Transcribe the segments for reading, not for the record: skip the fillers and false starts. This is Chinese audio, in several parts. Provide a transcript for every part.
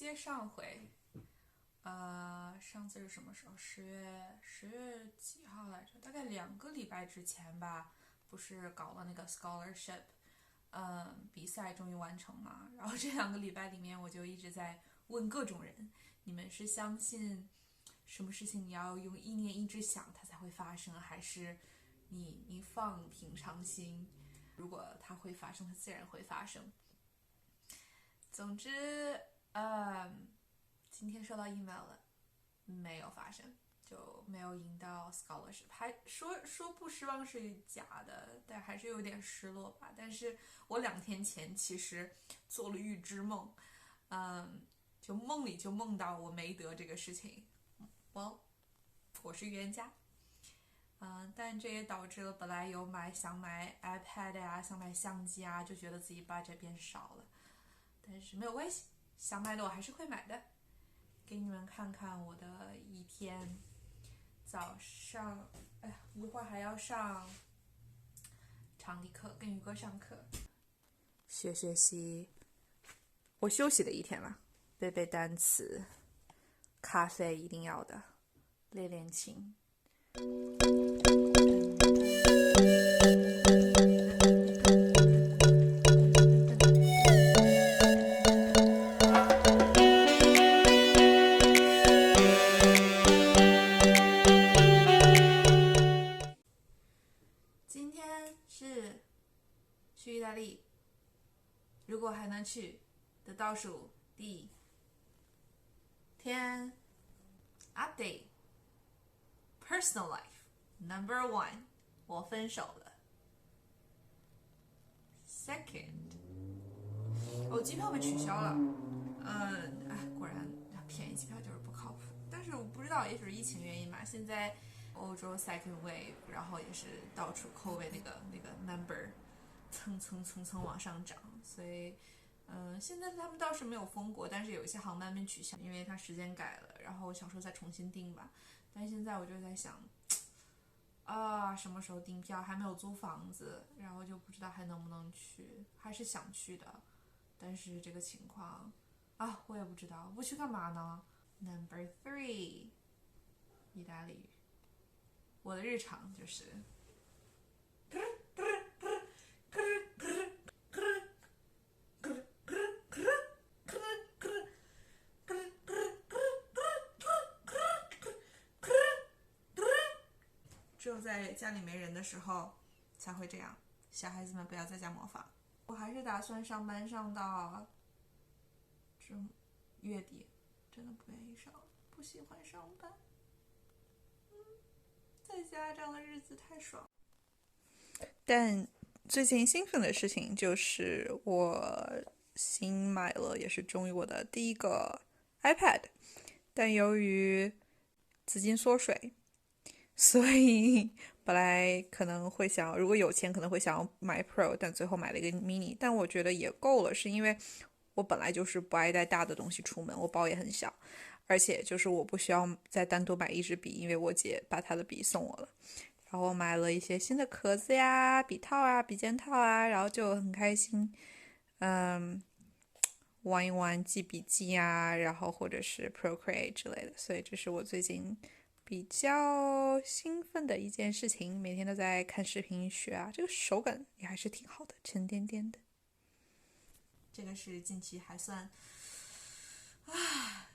接上回，上次是什么时候？十月几号来着？大概2个礼拜之前吧，不是搞了那个 scholarship，比赛终于完成嘛。然后这2个礼拜里面，我就一直在问各种人，你们是相信什么事情你要用意念一直想它才会发生，还是你放平常心，如果它会发生，它自然会发生。总之，今天收到 email 了，没有发生，就没有赢到 scholarship，还说不失望是假的，但还是有点失落吧。但是我2天前其实做了预知梦，就梦里就梦到我没得这个事情，我是预言家。但这也导致了本来想买 iPad 呀、想买相机啊，就觉得自己 budget 变少了。但是没有关系，想买的我还是会买的。给你们看看我的一天，早上，一会儿还要上场地课，跟宇哥上课，学习。我休息的一天了，背单词，咖啡一定要的，练琴。今天是去意大利，如果还能去的倒数第天。Update Personal Life No.1， 我分手了。Second， 机票被取消了。果然便宜机票就是不靠谱。但是我不知道，也许是疫情原因嘛。现在欧洲 second wave， 然后也是到处 COVID 那个 number 蹭往上涨，所以现在他们倒是没有封国，但是有一些航班被取消，因为它时间改了，然后想说再重新订吧。但现在我就在想，什么时候订票？还没有租房子，然后就不知道还能不能去，还是想去的，但是这个情况我也不知道，不去干嘛呢？No.3， 意大利语，我的日常就是。只有在家里没人的时候才会这样，小孩子们不要在家模仿。我还是打算上班上到月底，真的不愿意上，不喜欢上班。在家这样的日子太爽。但最近兴奋的事情就是我新买了，也是终于我的第一个 iPad， 但由于资金缩水，所以本来可能会想，如果有钱可能会想要买 Pro， 但最后买了一个 mini， 但我觉得也够了，是因为我本来就是不爱带大的东西出门，我包也很小，而且就是我不需要再单独买一支笔，因为我姐把她的笔送我了。然后买了一些新的壳子呀、笔套啊、笔尖套啊，然后就很开心，玩一玩记笔记啊，然后或者是 Procreate 之类的，所以这是我最近比较兴奋的一件事情，每天都在看视频学啊，这个手感也还是挺好的，沉甸甸的。这个是近期还算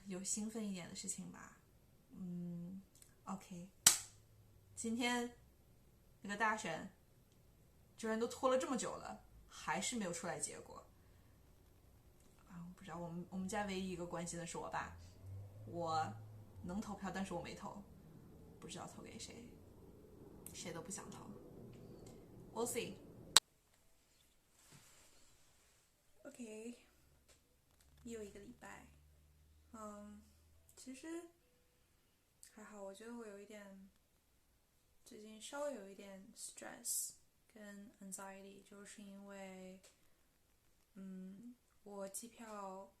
有兴奋一点的事情吧。OK， 今天那个大选居然都拖了这么久了，还是没有出来结果。不知道我们家唯一一个关心的是我爸，我能投票，但是我没投，不知道投给谁，谁都不想投。We'll see. OK， 又一个礼拜。其实还好，我觉得我有一点，最近稍微有一点 stress 跟 anxiety， 就是因为，我机票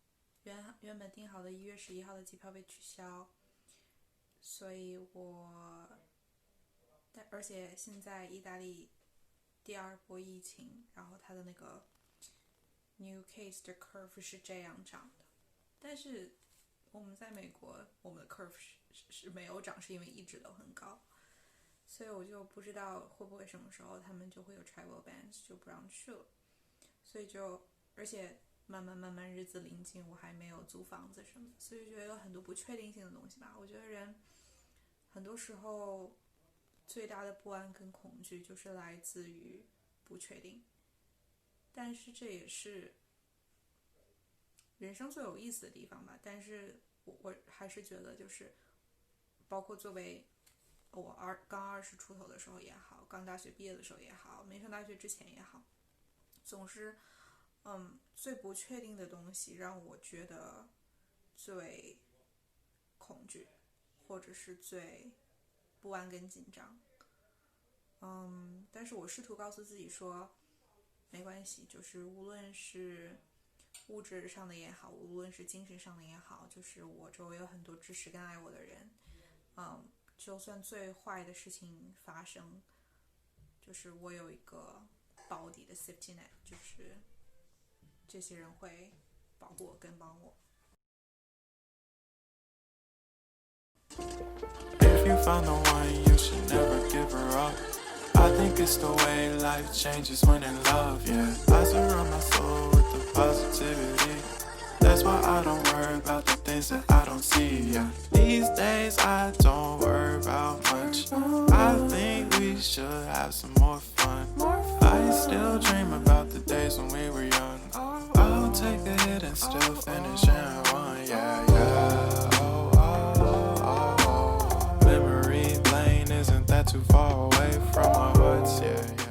原本订好的1月11号的机票被取消，所以而且现在意大利第2波疫情，然后它的那个 new case 的 curve 是这样涨的，但是我们在美国，我们的 curve 是没有涨，是因为一直都很高，所以我就不知道会不会什么时候他们就会有 travel bans 就不让去了，所以而且慢慢日子临近，我还没有租房子什么，所以就有很多不确定性的东西吧。我觉得人很多时候最大的不安跟恐惧就是来自于不确定，但是这也是人生最有意思的地方吧。但是我还是觉得，就是包括作为我刚20出头的时候也好，刚大学毕业的时候也好，没上大学之前也好，总是最不确定的东西让我觉得最恐惧，或者是最不安跟紧张。但是我试图告诉自己说，没关系，就是无论是物质上的也好，无论是精神上的也好，就是我周围有很多支持跟爱我的人。就算最坏的事情发生，就是我有一个保底的 safety net， 就是这些人会保护我跟帮我。If you found the one, you should never give her up. I think it's the way life changes when in love, yeah. I surround my soul with the positivity. That's why I don't worry about the things that I don't see, yeah. These days I don't worry about much. I think we should have some more fun. I still dream about the days when we were young. I'll take a hit and still finish in one, yeah, yeah. Memory lane isn't that too far away from our hearts, yeah, yeah.